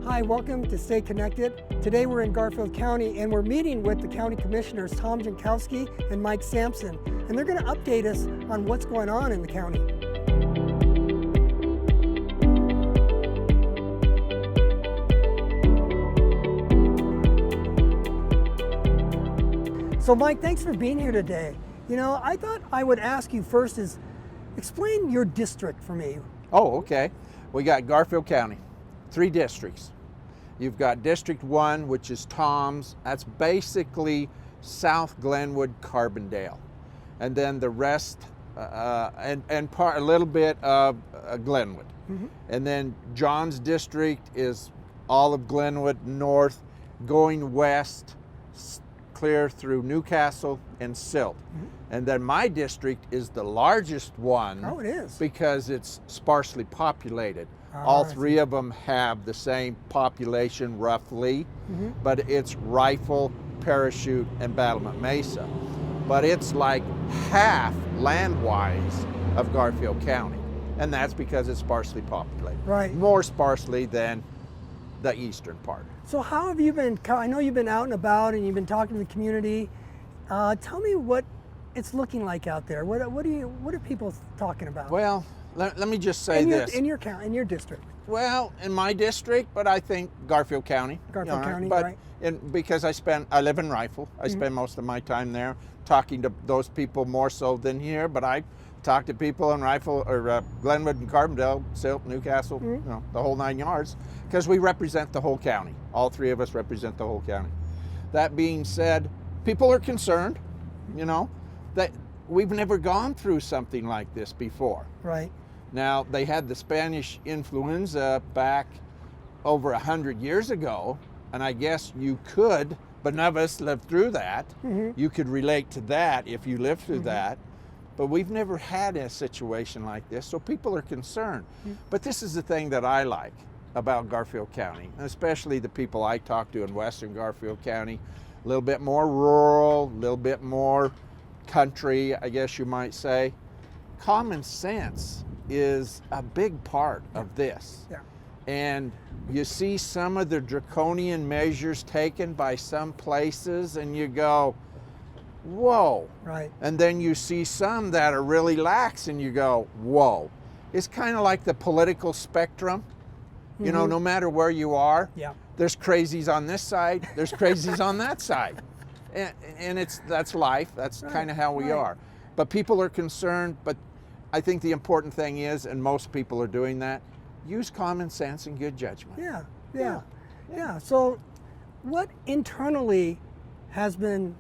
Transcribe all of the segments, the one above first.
Hi, welcome to Stay Connected. Today we're in Garfield County and we're meeting with the County Commissioners Tom Jankowski and Mike Samson, and they're going to update us on what's going on in the county. So Mike, thanks for being here today. You know, I thought I would ask you first is, explain your district for me. Oh, okay. We got Garfield County, 3 districts. You've got District 1, which is Tom's. That's basically South Glenwood, Carbondale. And then the rest, a little bit of Glenwood. Mm-hmm. And then John's district is all of Glenwood north, going west, clear through Newcastle and Silt. Mm-hmm. And then my district is the largest one. Oh, it is. Because it's sparsely populated. All 3 of them have the same population roughly, mm-hmm. but it's Rifle, Parachute, and Battlement Mesa. But it's like half land-wise of Garfield County. And that's because it's sparsely populated. Right. More sparsely than the eastern part. So how have you been, I know you've been out and about and you've been talking to the community. Tell me what it's looking like out there. What are people talking about? Well, let me just say this. In your district. Well, in my district, but I think Garfield County. Garfield County, but right. Because I live in Rifle. I spend most of my time there talking to those people more so than here, but I talk to people in Rifle or Glenwood and Carbondale, Silt, Newcastle, the whole 9 yards, because we represent the whole county. All 3 of us represent the whole county. That being said, people are concerned, that we've never gone through something like this before. Right. Now, they had the Spanish influenza back over 100 years ago, and I guess you could, but none of us lived through that. Mm-hmm. You could relate to that if you lived through that, but we've never had a situation like this, so people are concerned. Mm-hmm. But this is the thing that I like about Garfield County, especially the people I talk to in western Garfield County, a little bit more rural, a little bit more country, I guess you might say. Common sense is a big part of this. Yeah. And you see some of the draconian measures taken by some places and you go, whoa. Right. And then you see some that are really lax and you go, whoa. It's kind of like the political spectrum. You know, no matter where you are, there's crazies on this side, there's crazies on that side. And that's life, that's kind of how we are. But people are concerned, but I think the important thing is, and most people are doing that, use common sense and good judgment. Yeah. So what internally has been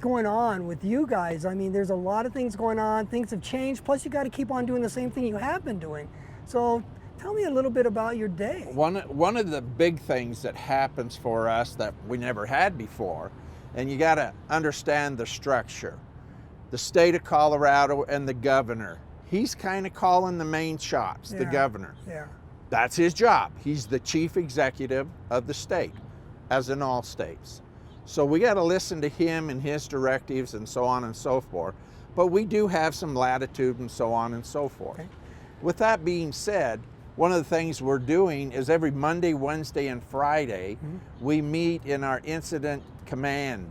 going on with you guys? I mean, there's a lot of things going on, things have changed, plus you got to keep on doing the same thing you have been doing. So tell me a little bit about your day. One of the big things that happens for us that we never had before, and you got to understand the structure. The state of Colorado and the governor, he's kind of calling the main shots, the governor. Yeah. That's his job. He's the chief executive of the state, as in all states. So we got to listen to him and his directives and so on and so forth. But we do have some latitude and so on and so forth. Okay. With that being said, one of the things we're doing is every Monday, Wednesday, and Friday, we meet in our incident command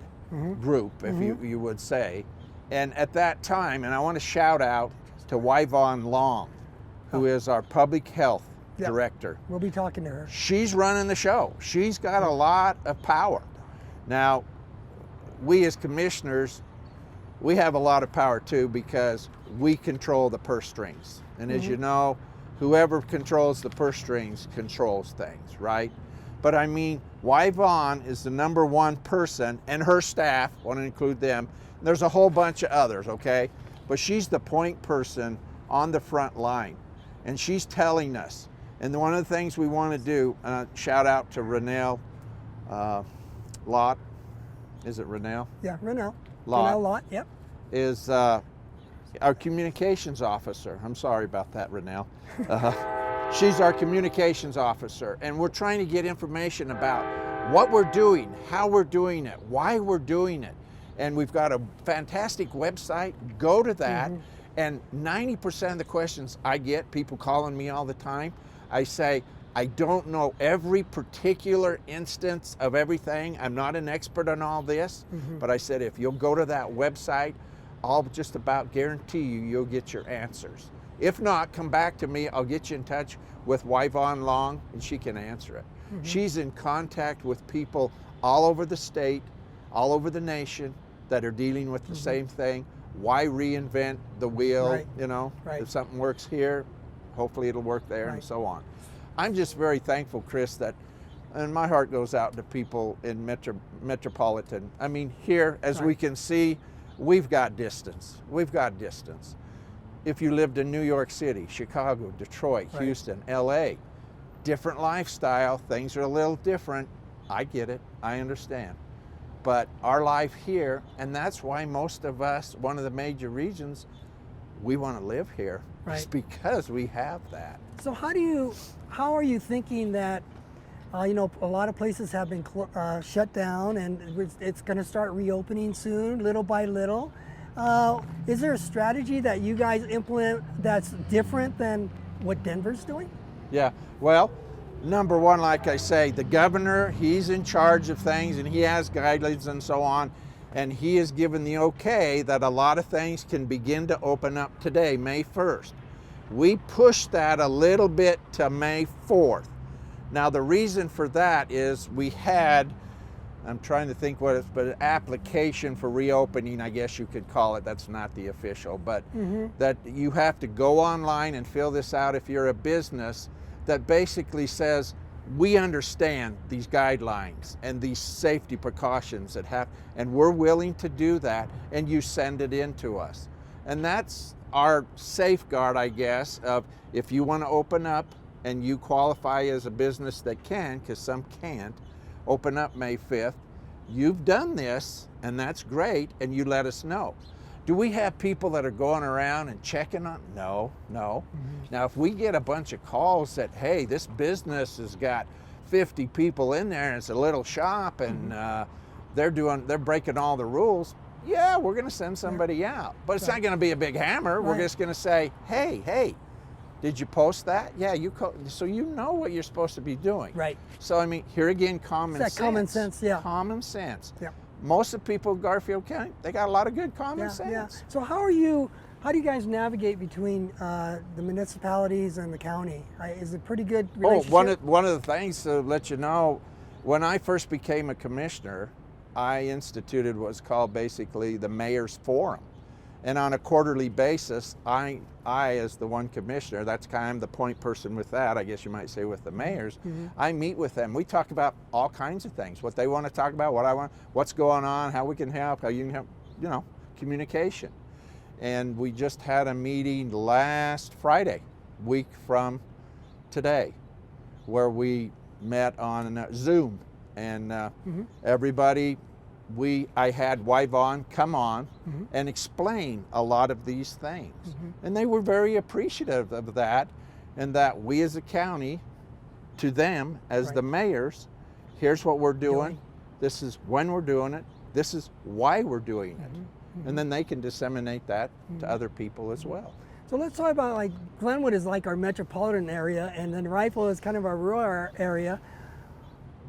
group, if you would say. And at that time, and I want to shout out to Yvonne Long, who is our public health director. We'll be talking to her. She's running the show. She's got a lot of power. Now, we as commissioners, we have a lot of power too because we control the purse strings. And as you know, whoever controls the purse strings controls things, right? But I mean, Yvonne is the #1 person, and her staff, want to include them. There's a whole bunch of others, okay? But she's the point person on the front line, and she's telling us. And one of the things we want to do, shout out to Renelle Lott. Is it Renelle? Yeah, Renelle. Lott. Renelle Lott, yep. Is our communications officer. I'm sorry about that, Renelle. She's our communications officer, and we're trying to get information about what we're doing, how we're doing it, why we're doing it. And we've got a fantastic website. Go to that, and 90% of the questions I get, people calling me all the time, I say, I don't know every particular instance of everything. I'm not an expert on all this, but I said, if you'll go to that website, I'll just about guarantee you'll get your answers. If not, come back to me. I'll get you in touch with Yvonne Long, and she can answer it. She's in contact with people all over the state, all over the nation that are dealing with the same thing. Why reinvent the wheel? Right. You know, Right. if something works here, hopefully it'll work there, and Right. so on. I'm just very thankful, Chris, that, and my heart goes out to people in metropolitan. I mean, here, as we can see, we've got distance. We've got distance. If you lived in New York City, Chicago, Detroit, Right. Houston, LA, different lifestyle, things are a little different. I get it, I understand. But our life here, and that's why most of us, one of the major reasons we want to live here, Right. is because we have that. So how are you thinking that, you know, a lot of places have been shut down, and it's going to start reopening soon, little by little. Is there a strategy that you guys implement that's different than what Denver's doing? Yeah, well, number one, like I say, the governor, he's in charge of things, and he has guidelines and so on, and he has given the okay that a lot of things can begin to open up today, May 1st. We pushed that a little bit to May 4th. Now, the reason for that is we had, I'm trying to think what it's, but an application for reopening, I guess you could call it. That's not the official, but that you have to go online and fill this out if you're a business, that basically says, we understand these guidelines and these safety precautions that have, and we're willing to do that, and you send it in to us. And that's our safeguard, I guess, of if you want to open up and you qualify as a business that can, because some can't, open up May 5th, you've done this, and that's great, and you let us know. Do we have people that are going around and checking on? No. Now, if we get a bunch of calls that, hey, this business has got 50 people in there and it's a little shop and they're breaking all the rules, yeah, we're going to send somebody out. But it's not going to be a big hammer. We're just going to say, hey, did you post that? Yeah, so you know what you're supposed to be doing. Right. So, I mean, here again, common sense. Common sense, yeah. Common sense. Yeah. Most of the people in Garfield County, they got a lot of good common sense. Yeah. So how do you guys navigate between the municipalities and the county? Is it pretty good relationship? Oh, one of the things to let you know, when I first became a commissioner, I instituted what's called basically the Mayor's Forum. And on a quarterly basis, I as the one commissioner, that's kind of the point person with that, I guess you might say, with the mayors, I meet with them. We talk about all kinds of things, what they want to talk about, what I want, what's going on, how we can help, how you can help, you know, communication. And we just had a meeting last Friday, week from today, where we met on Zoom, and everybody, I had Yvonne come on and explain a lot of these things. And they were very appreciative of that, and that we as a county, to them as the mayors, here's what we're doing, this is when we're doing it, this is why we're doing it. And then they can disseminate that to other people as well. So let's talk about, like, Glenwood is like our metropolitan area, and then Rifle is kind of our rural area.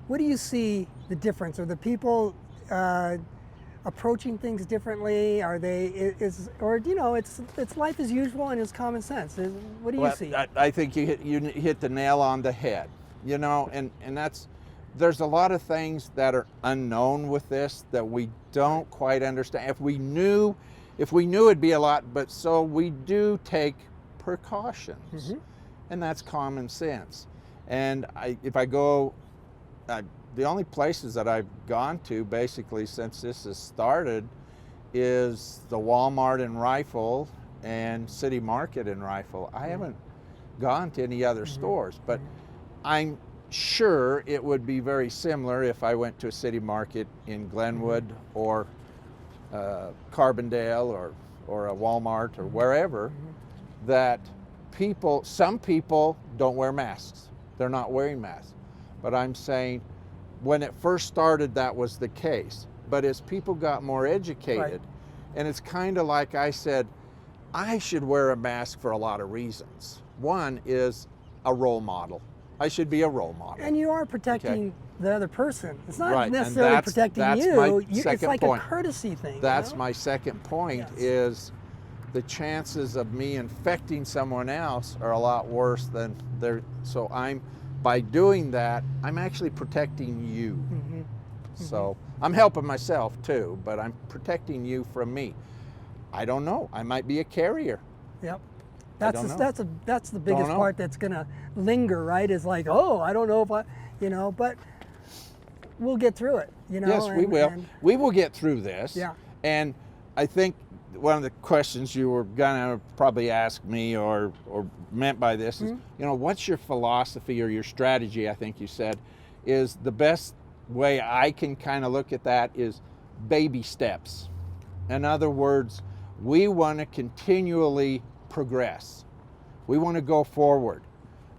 What do you see the difference? Are the people approaching things differently? Are they, or you know, it's life as usual and it's common sense? What do you see? I think you hit the nail on the head. You know, and there's a lot of things that are unknown with this that we don't quite understand. If we knew it'd be a lot, but so we do take precautions, and that's common sense. And if I go, the only places that I've gone to basically since this has started is the Walmart in Rifle and City Market in Rifle. I haven't gone to any other stores, but I'm sure it would be very similar if I went to a City Market in Glenwood or Carbondale or a Walmart or wherever, that some people don't wear masks. They're not wearing masks. But I'm saying, when it first started, that was the case. But as people got more educated, and it's kind of like I said, I should wear a mask for a lot of reasons. One is a role model. I should be a role model. And you are protecting the other person. It's not Right, and necessarily that's protecting my you. It's second like point. a courtesy thing. That's you know? my second point. Yes. Is the chances of me infecting someone else are a lot worse than they're. So by doing that, I'm actually protecting you. Mm-hmm. So I'm helping myself too, but I'm protecting you from me. I don't know. I might be a carrier. Yep. don't know. That's the biggest know. part that's gonna linger, right? Is like, oh, I don't know if I, but we'll get through it. Yes, we will. We will get through this. Yeah. And I think one of the questions you were gonna probably ask me or meant by this is, what's your philosophy or your strategy? I think you said is the best way I can kind of look at that is baby steps. In other words, we want to continually progress. We want to go forward,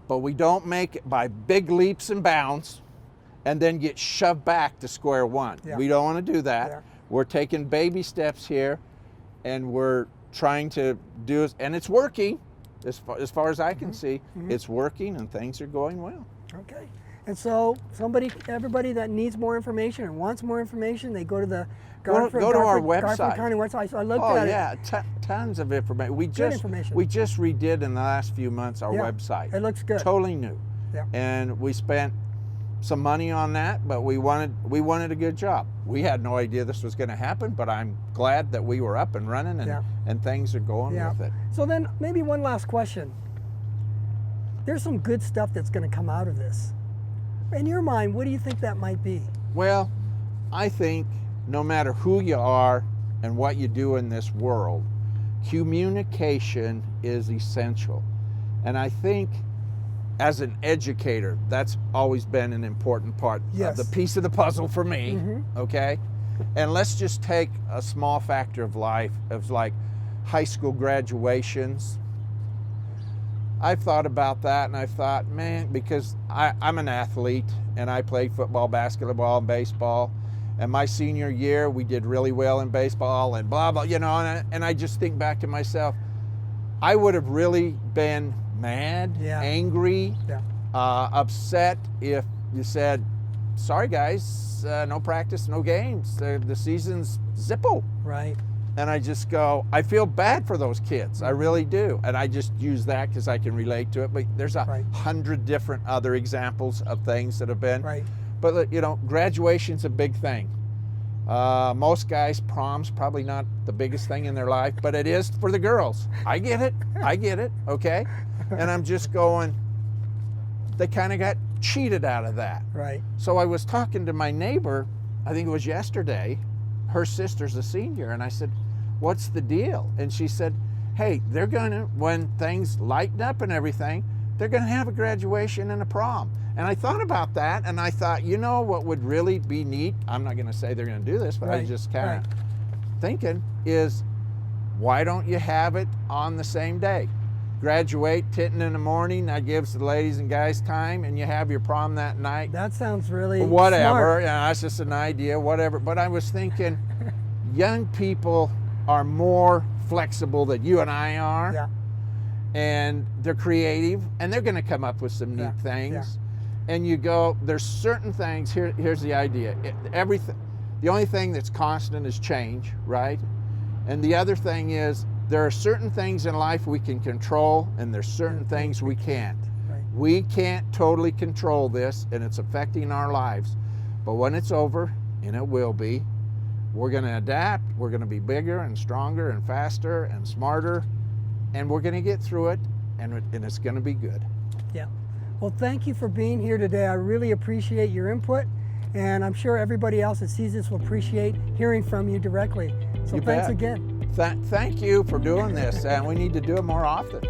but we don't make it by big leaps and bounds and then get shoved back to square one. Yeah. We don't want to do that. Yeah. We're taking baby steps here, and we're trying to do it, and it's working as far as I can see. It's working and things are going well. Okay. And so everybody that needs more information and wants more information, they go to the Go to our website. Garfield County website. So I looked Oh at yeah, it. tons of information. We Good just information. we just redid in the last few months our Yeah, website. it looks good. Totally new. Yeah. And we spent some money on that, but we wanted a good job. We had no idea this was going to happen, but I'm glad that we were up and running and things are going with it. So then maybe one last question. There's some good stuff that's going to come out of this. In your mind, what do you think that might be? Well, I think no matter who you are and what you do in this world, communication is essential. And I think as an educator, that's always been an important part of the piece of the puzzle for me, okay? And let's just take a small factor of life, of like high school graduations. I've thought about that and I thought, man, because I'm an athlete and I played football, basketball, and baseball. And my senior year, we did really well in baseball and blah, blah, and I just think back to myself, I would have really been mad, angry, upset if you said, sorry guys, no practice, no games, the season's zippo. Right. And I just go, I feel bad for those kids. I really do. And I just use that because I can relate to it. But there's 100 different other examples of things that have been. Right. But graduation's a big thing. Most guys, prom's probably not the biggest thing in their life, but it is for the girls. I get it, okay? And I'm just going, they kind of got cheated out of that. Right. So I was talking to my neighbor, I think it was yesterday, her sister's a senior, and I said, what's the deal? And she said, hey, they're gonna, when things lighten up and everything, they're gonna have a graduation and a prom. And I thought about that, and I thought, what would really be neat, I'm not gonna say they're gonna do this, but I was just kind of thinking, is why don't you have it on the same day? Graduate, titting in the morning, that gives the ladies and guys time, and you have your prom that night. That sounds really whatever, smart. That's just an idea, whatever. But I was thinking, young people are more flexible than you and I are. Yeah. And they're creative, and they're gonna come up with some neat things. Yeah. And you go, there's certain things, here's the idea. Everything, the only thing that's constant is change, right? And the other thing is, there are certain things in life we can control, and there's certain things we can't. Right. We can't totally control this, and it's affecting our lives. But when it's over, and it will be, we're gonna adapt, we're gonna be bigger and stronger and faster and smarter, and we're gonna get through it, and it's gonna be good. Yeah. Well, thank you for being here today. I really appreciate your input, and I'm sure everybody else that sees this will appreciate hearing from you directly. So You thanks bet. again. Thank you for doing this, and we need to do it more often.